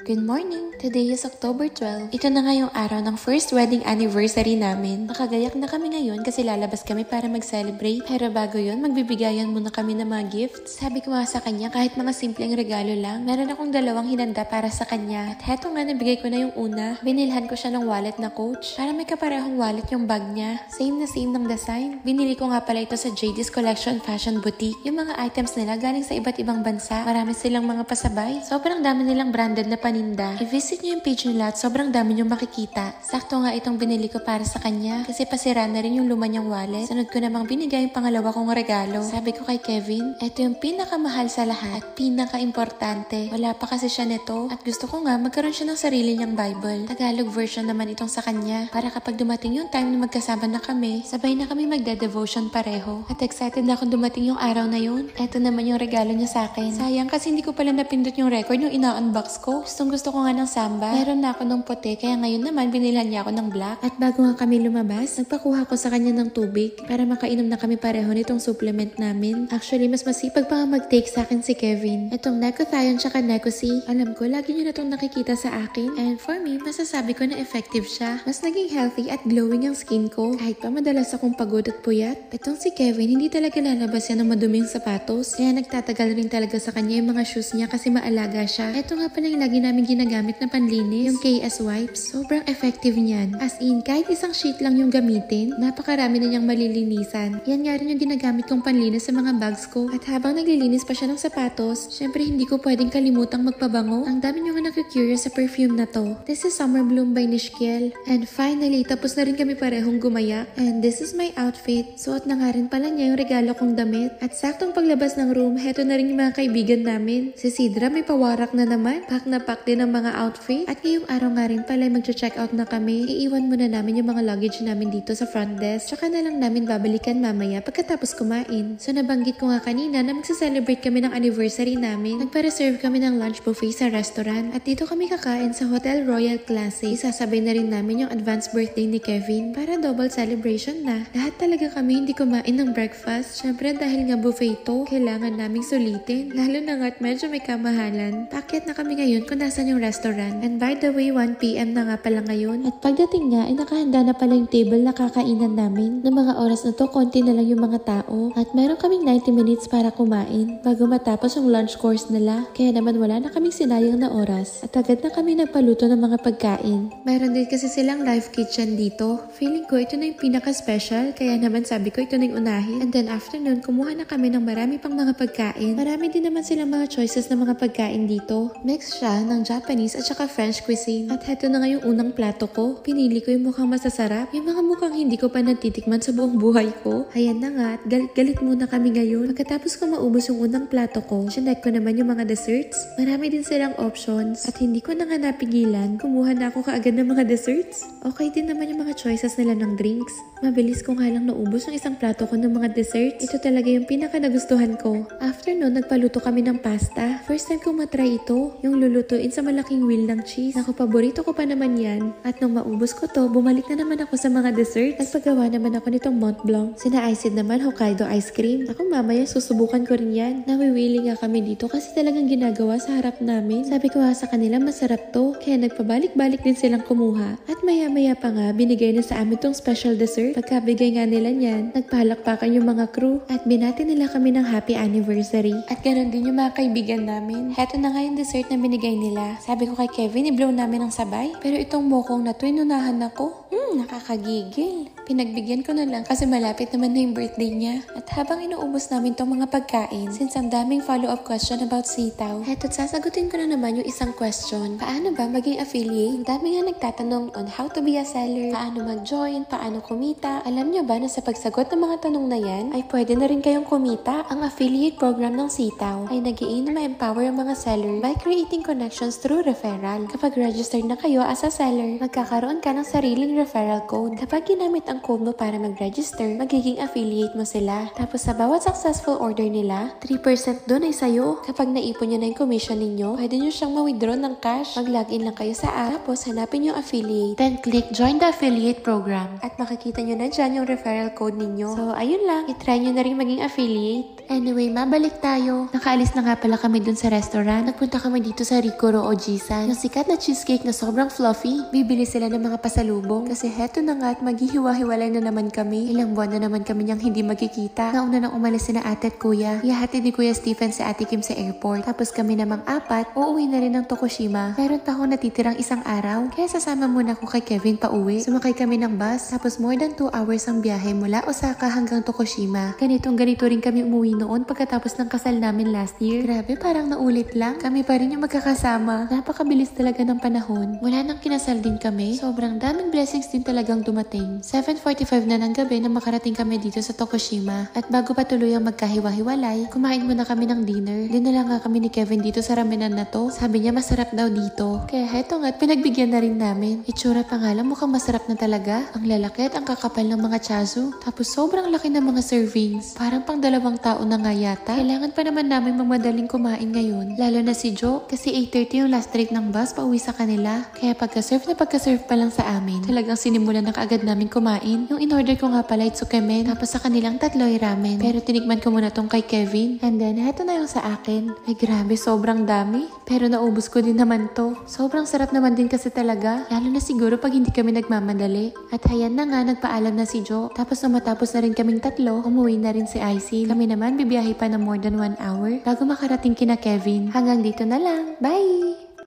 Good morning! Today is October 12. Ito na nga yung araw ng first wedding anniversary namin. Nakagayak na kami ngayon kasi lalabas kami para mag-celebrate. Pero bago yun, magbibigayan muna kami ng mga gifts. Sabi ko nga sa kanya, kahit mga simpleng regalo lang, meron akong dalawang hinanda para sa kanya. At heto nga, nabigay ko na yung una. Binilhan ko siya ng wallet na Coach. Para may kaparehong wallet yung bag niya. Same na same ng design. Binili ko nga pala ito sa JD's Collection Fashion Boutique. Yung mga items nila galing sa iba't ibang bansa. Marami silang mga pasabay. Sobrang dami nilang branded na paninda. I-visit nyo yung page nila at sobrang dami nyo makikita. Sakto nga itong binili ko para sa kanya kasi pasira na rin yung luma niyang wallet. Sunod ko namang binigay yung pangalawa kong regalo. Sabi ko kay Kevin, ito yung pinakamahal sa lahat at pinaka-importante. Wala pa kasi siya nito at gusto ko nga magkaroon siya ng sarili niyang Bible. Tagalog version naman itong sa kanya para kapag dumating yung time na magkasama na kami, sabay na kami magde-devotion pareho. At excited na akong dumating yung araw na yun. Ito naman yung regalo niya sa akin. Sayang kasi hindi ko pala napindot yung record yung ina-unbox ko. Gusto ko nga ng samba. Meron na ako ng puti kaya ngayon naman binilhan niya ako ng black. At bago nga kami lumabas, nagpakuha ko sa kanya ng tubig para makainom na kami pareho nitong supplement namin. Actually, mas masipag pa nga mag-take sa akin si Kevin. Itong Necothion tsaka Necosi. Alam ko, lagi niyo na itong nakikita sa akin. And for me, masasabi ko na effective siya. Mas naging healthy at glowing ang skin ko. Kahit pa madalas akong pagod at puyat. Itong si Kevin, hindi talaga lalabas yan ng maduming sapatos. Kaya nagtatagal rin talaga sa kanya yung mga shoes niya kasi maalaga siya. Ito nga pala yung lagi namin ginagamit na panlinis, yung KS wipes. Sobrang effective niyan. As in, kahit isang sheet lang yung gamitin, napakarami na niyang malilinisan. Yan nga rin yung ginagamit kong panlinis sa mga bags ko. At habang naglilinis pa siya ng sapatos, syempre hindi ko pwedeng kalimutang magpabango. Ang dami niyo nga nakikurious sa perfume na to. This is Summer Bloom by Nishkiel. And finally, tapos na rin kami parehong gumaya. And this is my outfit. Suot na nga rin pala niya yung regalo kong damit. At saktong paglabas ng room, heto na rin yung mga kaibigan namin. Si Sidra may pawarak na naman. Pack na pack din ang mga outfit. At ngayong araw nga rin pala mag-check out na kami. Iiwan muna namin yung mga luggage namin dito sa front desk. Tsaka na lang namin babalikan mamaya pagkatapos kumain. So nabanggit ko nga kanina na magsa-celebrate kami ng anniversary namin. Nagpa-reserve kami ng lunch buffet sa restaurant. At dito kami kakain sa Hotel Royal Classic. Isasabay na rin namin yung advance birthday ni Kevin para double celebration na. Lahat talaga kami hindi kumain ng breakfast. Syempre dahil nga buffet to, kailangan naming sulitin. Lalo na nga't medyo may kamahalan. Pakyat na kami ngayon kung nasan yung restaurant. And by the way, 1 PM na nga pala ngayon. At pagdating nga, ay nakahanda na pala yung table na kakainan namin. Noong mga oras na to, konti na lang yung mga tao. At meron kaming 90 minutes para kumain bago matapos yung lunch course nila. Kaya naman wala na kaming sinayang na oras. At agad na kami nagpaluto ng mga pagkain. Meron din kasi silang live kitchen dito. Feeling ko ito na yung pinaka-special. Kaya naman sabi ko ito na yung unahin. And then after nun, kumuha na kami ng marami pang mga pagkain. Marami din naman silang mga choices ng mga pagkain dito. Mix siya ng Japanese at saka French cuisine. At heto na nga yung unang plato ko. Pinili ko yung mukhang masasarap. Yung mga mukhang hindi ko pa natitikman sa buong buhay ko. Ayan na nga at galit-galit muna kami ngayon. Pagkatapos ko maubos yung unang plato ko, sinek ko naman yung mga desserts. Marami din silang options. At hindi ko na nga napigilan. Kumuha na ako kaagad ng mga desserts. Okay din naman yung mga choices nila ng drinks. Mabilis ko nga lang naubos yung isang plato ko ng mga desserts. Ito talaga yung pinaka nagustuhan ko. After nun, nagpaluto kami ng pasta. First time kong matry ito. Yung lulutuin sa malaking wheel ng cheese. Naku, paborito ko pa naman yan. At nung maubos ko to, bumalik na naman ako sa mga desserts. Nagpagawa naman ako nitong Mont Blanc. Sina Iced naman, Hokkaido ice cream. Ako mamaya, susubukan ko rin yan. Nawiwili nga kami dito kasi talagang ginagawa sa harap namin. Sabi ko sa kanila, masarap to. Kaya nagpabalik-balik din silang kumuha. At maya-maya pa nga, binigay na sa amin tong special dessert. Pagkabigay nga nila niyan, nagpalakpakan yung mga crew. At binati nila kami ng happy anniversary. At ganoon din yung mga kaibigan namin. Heto na nga yung dessert na binigay nila. Sabi ko kay Kevin, i-blow namin ng sabay. Pero itong mokong na to, inunahan ako. Nakakagigil. Pinagbigyan ko na lang kasi malapit naman na yung birthday niya. At habang inuubos namin tong mga pagkain, since ang daming follow-up question about sitaw, heto't sasagutin ko na naman yung isang question. Paano ba maging affiliate? Ang dami nga nagtatanong on how to be a seller, paano mag-join, paano kumita. Alam niyo ba na sa pagsagot ng mga tanong na yan, ay pwede na rin kayong kumita? Ang affiliate program ng sitaw ay nag-i-aim na ma-empower ang mga seller by creating connections through referral. Kapag registered na kayo as a seller, magkakaroon ka ng sariling referral referral code. Kapag ginamit ang code mo para mag-register, magiging affiliate mo sila. Tapos sa bawat successful order nila, 3% dun ay sayo. Kapag naipon nyo na yung commission ninyo, pwede nyo siyang ma-withdraw ng cash. Mag-login lang kayo sa app, tapos hanapin yung affiliate. Then click join the affiliate program. At makikita nyo na dyan yung referral code ninyo. So ayun lang, itry nyo na rin maging affiliate. Anyway, mabalik tayo. Nakaalis na nga pala kami dun sa restaurant. Nagpunta kami dito sa Ricoro Ojisan. Yung sikat na cheesecake na sobrang fluffy. Bibili sila ng mga pasalubong. Kasi heto na nga at maghihiwa-hiwalay na naman kami. Ilang buwan na naman kami niyang hindi magkikita. Nauna nang umalis sina ate at kuya. Ihahatid ni Kuya Stephen sa ate Kim sa airport. Tapos kami namang apat, uuwi na rin ng Tokushima. Meron pa ako natitirang isang araw. Kaya sasama muna ako kay Kevin pa uwi. Sumakay kami ng bus. Tapos more than 2 hours ang biyahe mula Osaka hanggang Tokushima. Ganito rin kami umuwi noon pagkatapos ng kasal namin last year. Grabe, parang naulit lang. Kami pa rin yung magkakasama. Napakabilis talaga ng panahon. Mula nang kinasal din kami, sobrang daming blessings din talagang dumating. 7:45 na ng gabi na makarating kami dito sa Tokushima. At bago pa tuluyang magkahiwa-hiwalay, kumain muna kami ng dinner. Dinala nga kami ni Kevin dito sa ramenan na to. Sabi niya masarap daw dito. Kaya heto nga, pinagbigyan na rin namin. Itsura pa nga lang, mukhang masarap na talaga. Ang lalaki at ang kakapal ng mga chazu. Tapos sobrang laki ng mga servings. Parang pang 2 tao na nga yata. Kailangan pa naman namin magmadaling kumain ngayon. Lalo na si Jo, kasi 8:30 yung last break ng bus pauwi sa kanila. Kaya pagka-serve pa lang sa amin. Talagang sinimulan na kaagad namin kumain. Yung in-order ko nga pala itsukemen, tapos sa kanilang 3 ay ramen. Pero tinikman ko muna tong kay Kevin. And then, heto na yung sa akin. Ay grabe, sobrang dami. Pero naubos ko din naman to. Sobrang sarap naman din kasi talaga. Lalo na siguro pag hindi kami nagmamadali. At hayan na nga, nagpaalam na si Jo. Tapos matapos na rin kaming 3, umuwi na rin si Icy. Kami naman bibiyahe pa na more than 1 hour bago makarating kina Kevin. Hanggang dito na lang. Bye!